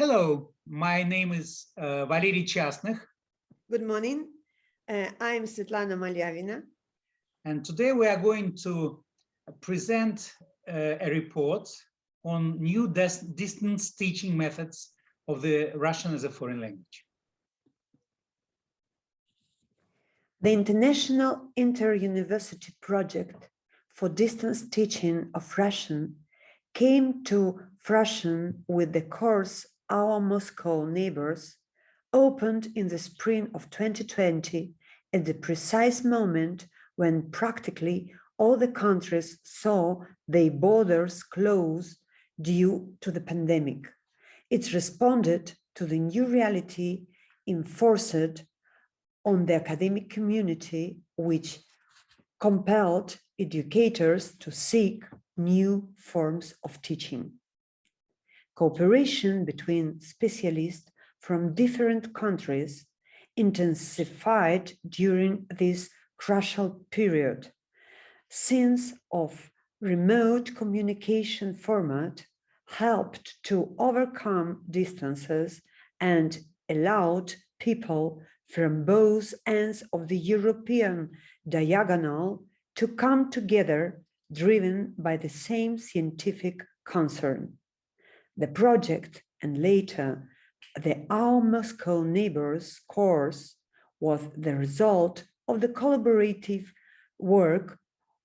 Hello, my name is Valery Tchastnykh. Good morning. I'm Svetlana Maliavina. And today we are going to present a report on new distance teaching methods of the Russian as a foreign language. The International Inter-University Project for Distance Teaching of Russian came to fruition with the course Our Moscow Neighbors, opened in the spring of 2020 at the precise moment when practically all the countries saw their borders close due to the pandemic. It responded to the new reality enforced on the academic community, which compelled educators to seek new forms of teaching. Cooperation between specialists from different countries intensified during this crucial period. Sense of remote communication format helped to overcome distances and allowed people from both ends of the European diagonal to come together, driven by the same scientific concern. The project, and later the Our Moscow Neighbors course, was the result of the collaborative work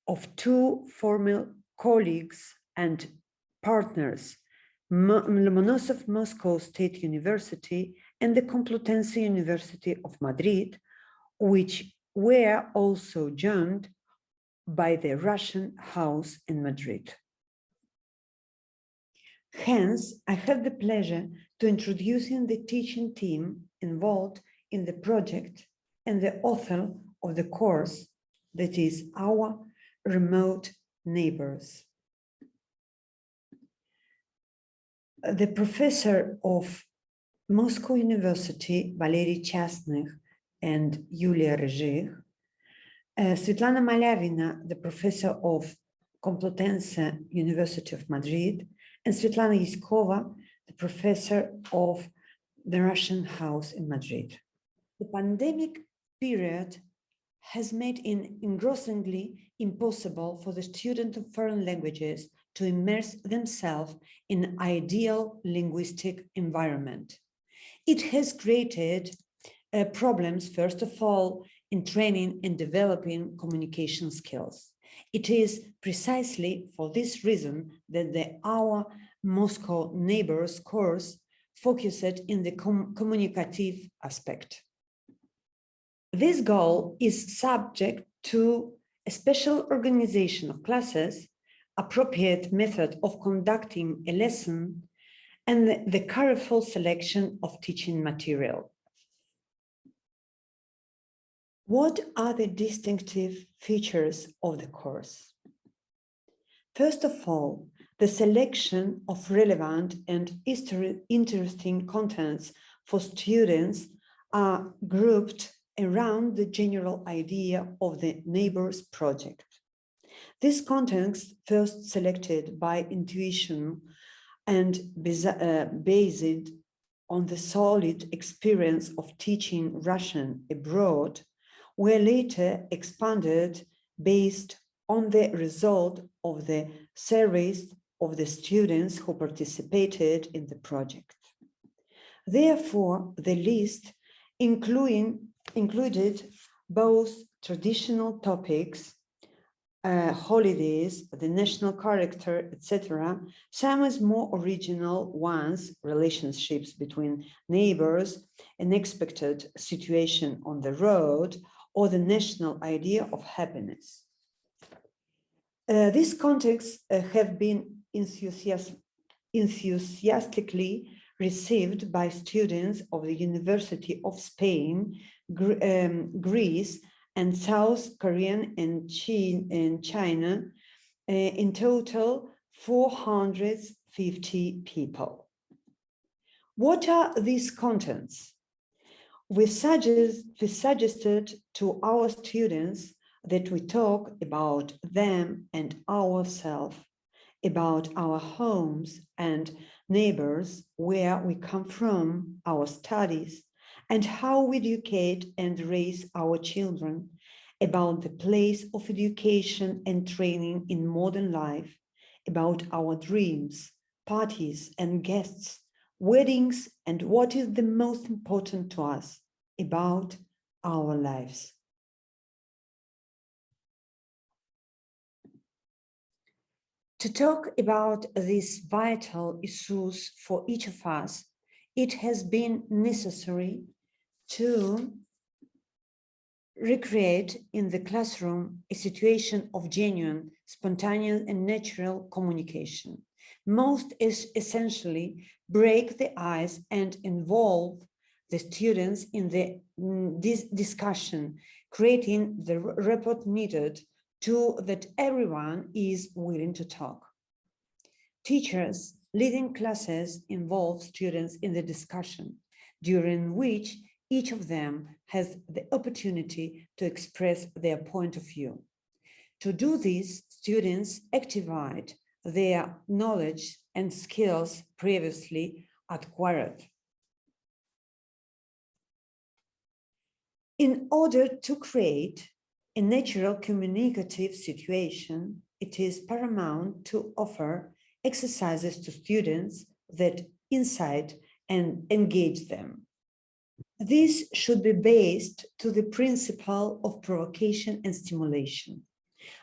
of two former colleagues and partners, Lomonosov Moscow State University and the Complutense University of Madrid, which were also joined by the Russian House in Madrid. Hence, I have the pleasure to introducing the teaching team involved in the project and the author of the course, that is Our Remote Neighbors. The professor of Moscow University, Valery Tchastnykh and Yulia Ryzhich, Svetlana Maliavina, the professor of Complutense University of Madrid, and Svetlana Maliavina, the professor of the Russian House in Madrid. The pandemic period has made it engrossingly impossible for the students of foreign languages to immerse themselves in an ideal linguistic environment. It has created problems, first of all, in training and developing communication skills. It is precisely for this reason that the Our Moscow Neighbors course focused in the communicative aspect. This goal is subject to a special organization of classes, appropriate method of conducting a lesson, and the careful selection of teaching material. What are the distinctive features of the course? First of all, the selection of relevant and interesting contents for students are grouped around the general idea of the Neighbors Project. These contents, first selected by intuition and based on the solid experience of teaching Russian abroad, were later expanded based on the result of the surveys of the students who participated in the project. Therefore, the list included both traditional topics, holidays, the national character, etc., some as more original ones, relationships between neighbors, an expected situation on the road, or the national idea of happiness. These contexts have been enthusiastically received by students of the University of Spain, Greece, and South Korea and China, in total 450 people. What are these contents? We suggested to our students that we talk about them and ourselves about our homes and neighbors, where we come from, our studies, and how we educate and raise our children, about the place of education and training in modern life, about our dreams, parties and guests, weddings, and what is the most important to us, about our lives. To talk about these vital issues for each of us, it has been necessary to recreate in the classroom a situation of genuine, spontaneous, and natural communication. Most is essentially break the ice and involve the students in this discussion, creating the rapport needed to that everyone is willing to talk. Teachers leading classes involve students in the discussion, during which each of them has the opportunity to express their point of view. To do this, students activate their knowledge and skills previously acquired. In order to create a natural communicative situation, it is paramount to offer exercises to students that incite and engage them. This should be based to the principle of provocation and stimulation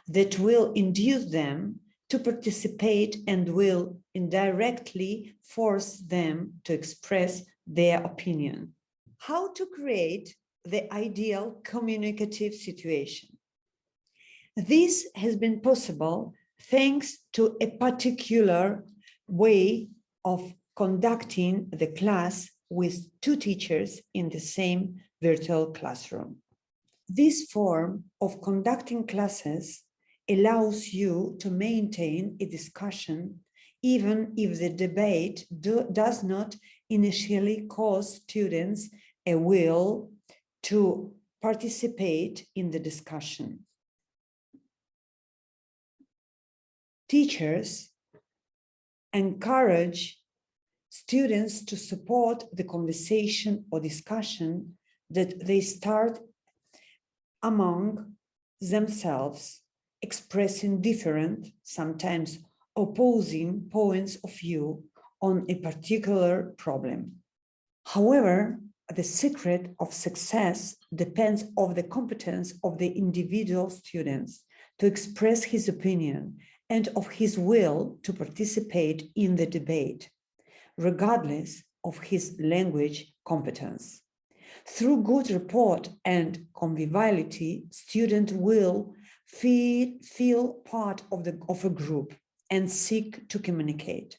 that will induce them to participate and will indirectly force them to express their opinion. How to create the ideal communicative situation? This has been possible thanks to a particular way of conducting the class with two teachers in the same virtual classroom. This form of conducting classes allows you to maintain a discussion even if the debate does not initially cause students a will to participate in the discussion. Teachers encourage students to support the conversation or discussion that they start among themselves, expressing different, sometimes opposing points of view on a particular problem. However, the secret of success depends on the competence of the individual students to express his opinion and of his will to participate in the debate, regardless of his language competence. Through good rapport and conviviality, students will feel part of a group and seek to communicate.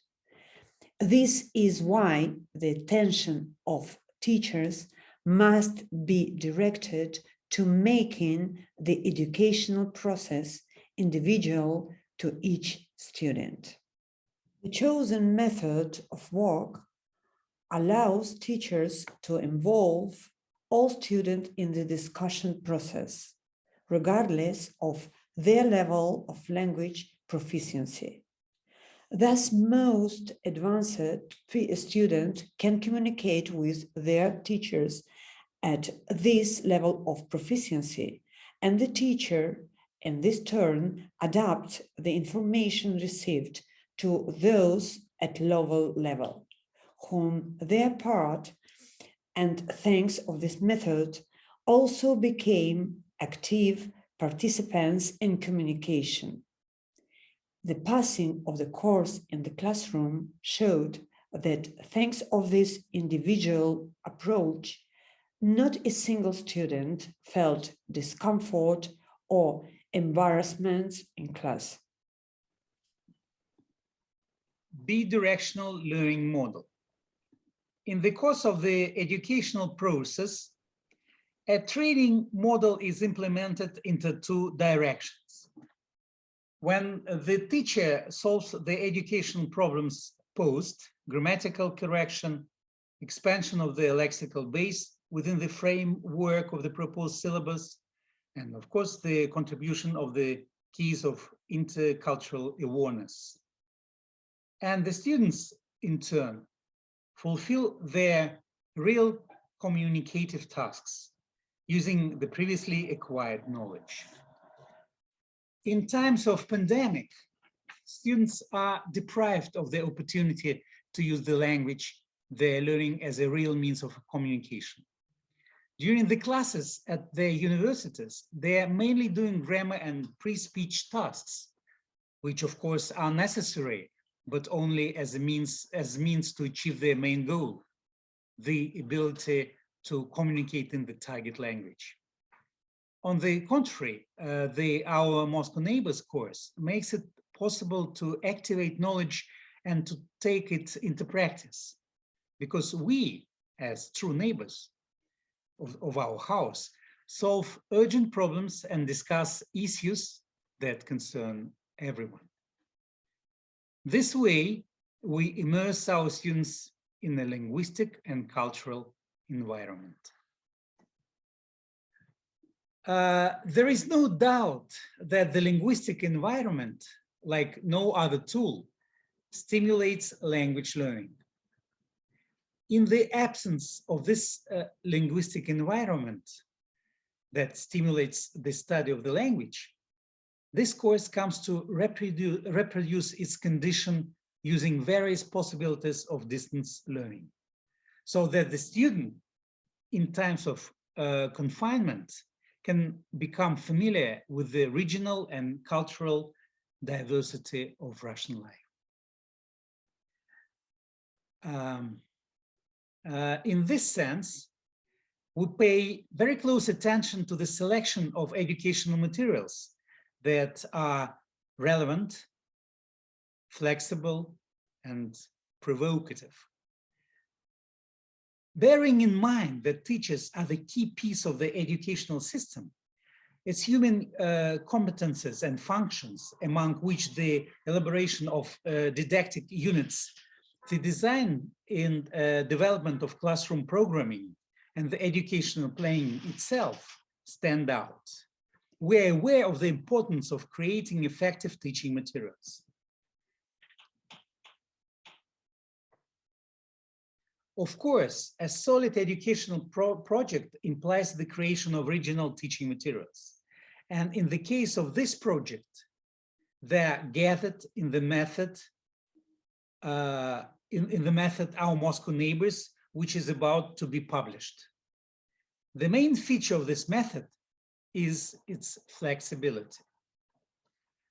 This is why the attention of teachers must be directed to making the educational process individual to each student. The chosen method of work allows teachers to involve all students in the discussion process, regardless of their level of language proficiency. Thus, most advanced students can communicate with their teachers at this level of proficiency, and the teacher, in this turn, adapts the information received to those at lower level, whom their part, and thanks of this method, also became active participants in communication. The passing of the course in the classroom showed that thanks of this individual approach, not a single student felt discomfort or embarrassment in class. Bidirectional learning model. In the course of the educational process, a training model is implemented into two directions. When the teacher solves the educational problems posed, grammatical correction, expansion of the lexical base within the framework of the proposed syllabus, and of course, the contribution of the keys of intercultural awareness. And the students, in turn, fulfill their real communicative tasks using the previously acquired knowledge. In times of pandemic, students are deprived of the opportunity to use the language they're learning as a real means of communication. During the classes at their universities, they are mainly doing grammar and pre-speech tasks, which of course are necessary, but only as a means to achieve their main goal, the ability to communicate in the target language. On the contrary, our Moscow Neighbors course makes it possible to activate knowledge and to take it into practice, because we, as true neighbors of our house, solve urgent problems and discuss issues that concern everyone. This way, we immerse our students in a linguistic and cultural environment. There is no doubt that the linguistic environment, like no other tool, stimulates language learning. In the absence of this linguistic environment that stimulates the study of the language, this course comes to reproduce its condition using various possibilities of distance learning, so that the student, in times of confinement, can become familiar with the regional and cultural diversity of Russian life. In this sense, we pay very close attention to the selection of educational materials that are relevant, flexible, and provocative. Bearing in mind that teachers are the key piece of the educational system, its human competences and functions, among which the elaboration of didactic units, the design and development of classroom programming, and the educational planning itself stand out. We are aware of the importance of creating effective teaching materials. Of course, a solid educational project implies the creation of original teaching materials. And in the case of this project, they are gathered in the method, Our Moscow Neighbors, which is about to be published. The main feature of this method is its flexibility.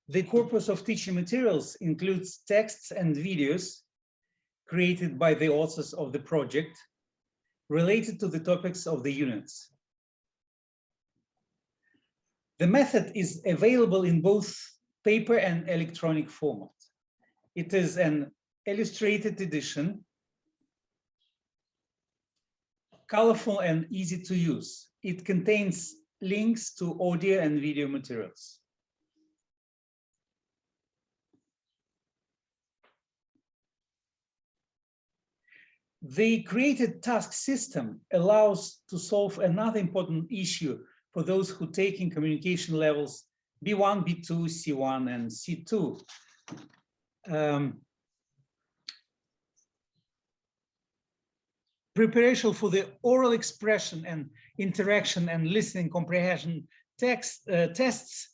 The corpus of teaching materials includes texts and videos created by the authors of the project related to the topics of the units. The method is available in both paper and electronic format. It is an illustrated edition, colorful and easy to use. It contains links to audio and video materials. The created task system allows to solve another important issue for those who take in communication levels B1, B2, C1, and C2. Preparation for the oral expression and interaction and listening comprehension tests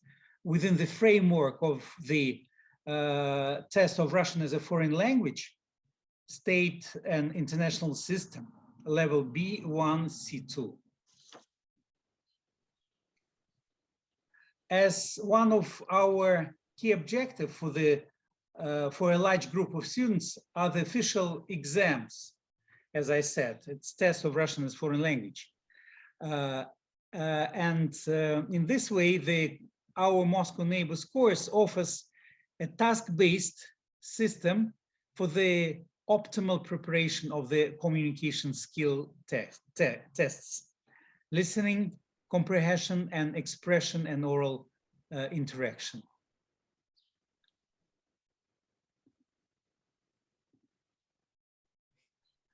within the framework of the test of Russian as a foreign language, state and international system, level B1, C2. As one of our key objectives for a large group of students are the official exams. As I said, it's test of Russian as foreign language. In this way, our Moscow Neighbors course offers a task-based system for the optimal preparation of the communication skill tests, listening, comprehension, and expression and oral interaction.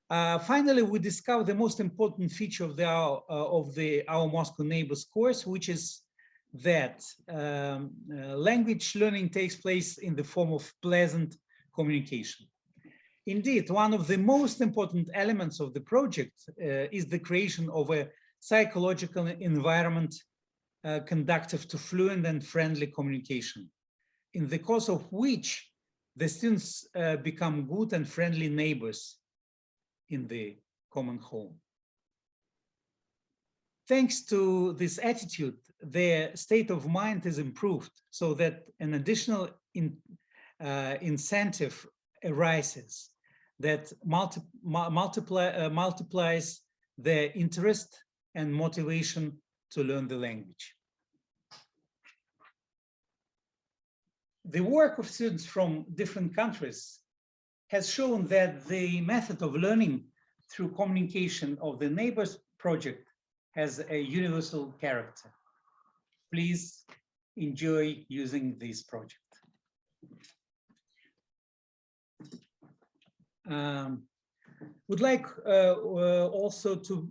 Finally, we discover the most important feature of our Moscow Neighbors course, which is that language learning takes place in the form of pleasant communication. Indeed, one of the most important elements of the project is the creation of a psychological environment conducive to fluent and friendly communication, in the course of which the students become good and friendly neighbors in the common home. Thanks to this attitude, their state of mind is improved so that an additional incentive arises that multiplies their interest and motivation to learn the language. The work of students from different countries has shown that the method of learning through communication of the Neighbors project has a universal character. Please enjoy using this project. Would like also to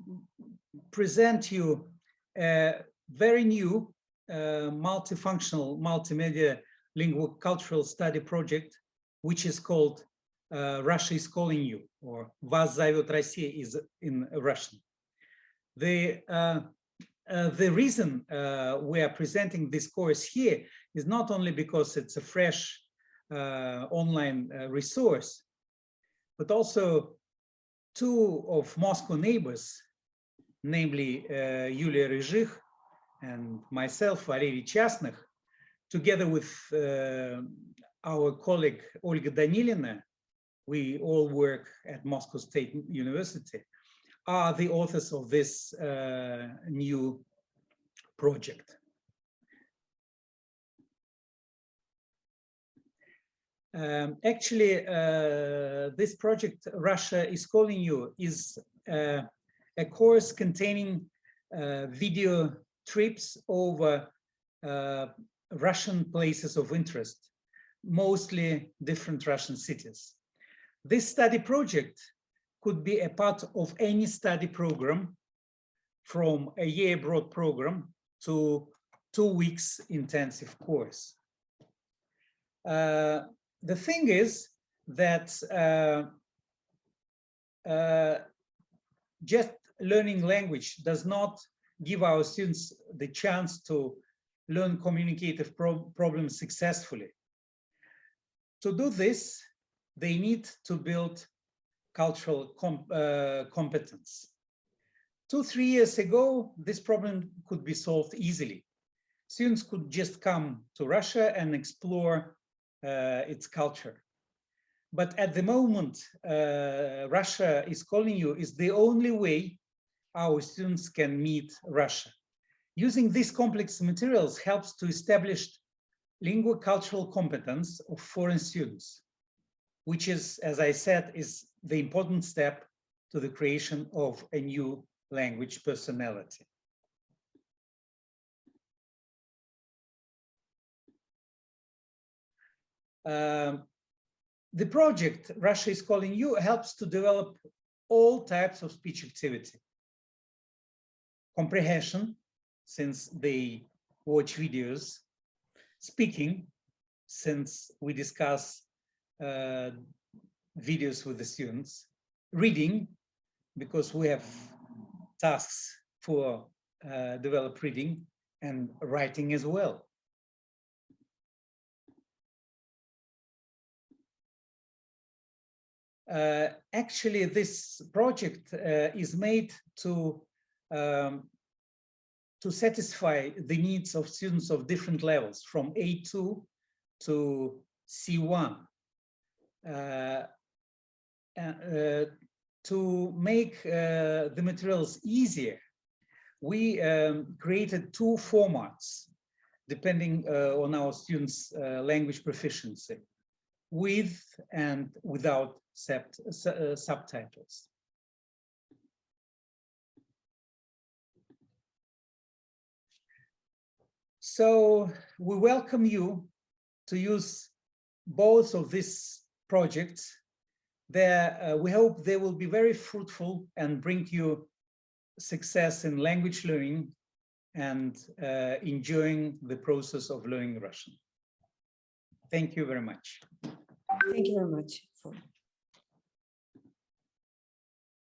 present you a very new multifunctional multimedia linguo-cultural study project, which is called Russia is Calling You, or Вас зовет Россия is in Russian. The reason we are presenting this course here is not only because it's a fresh online resource, but also two of Moscow neighbors, namely Yulia Ryzhich and myself, Valery Tchastnykh, together with our colleague Olga Danilina, we all work at Moscow State University, are the authors of this new project. Actually, this project, Russia is Calling You, is a course containing video trips over Russian places of interest, mostly different Russian cities. This study project could be a part of any study program, from a year abroad program to 2 weeks intensive course. The thing is that just learning language does not give our students the chance to learn communicative problems successfully. To do this, they need to build cultural competence. 2-3 years ago, this problem could be solved easily. Students could just come to Russia and explore its culture. But at the moment, Russia is Calling You is the only way our students can meet Russia. Using these complex materials helps to establish linguo-cultural competence of foreign students, which is, as I said, is the important step to the creation of a new language personality. The project, Russia is Calling You, helps to develop all types of speech activity. Comprehension, since they watch videos, speaking, since we discuss videos with the students, reading, because we have tasks for develop reading, and writing as well. Actually, this project is made to satisfy the needs of students of different levels, from A2 to C1. To make the materials easier, we created 2 formats, depending on our students' language proficiency, with and without subtitles. So we welcome you to use both of these projects. We hope they will be very fruitful and bring you success in language learning and enjoying the process of learning Russian. Thank you very much. Thank you very much for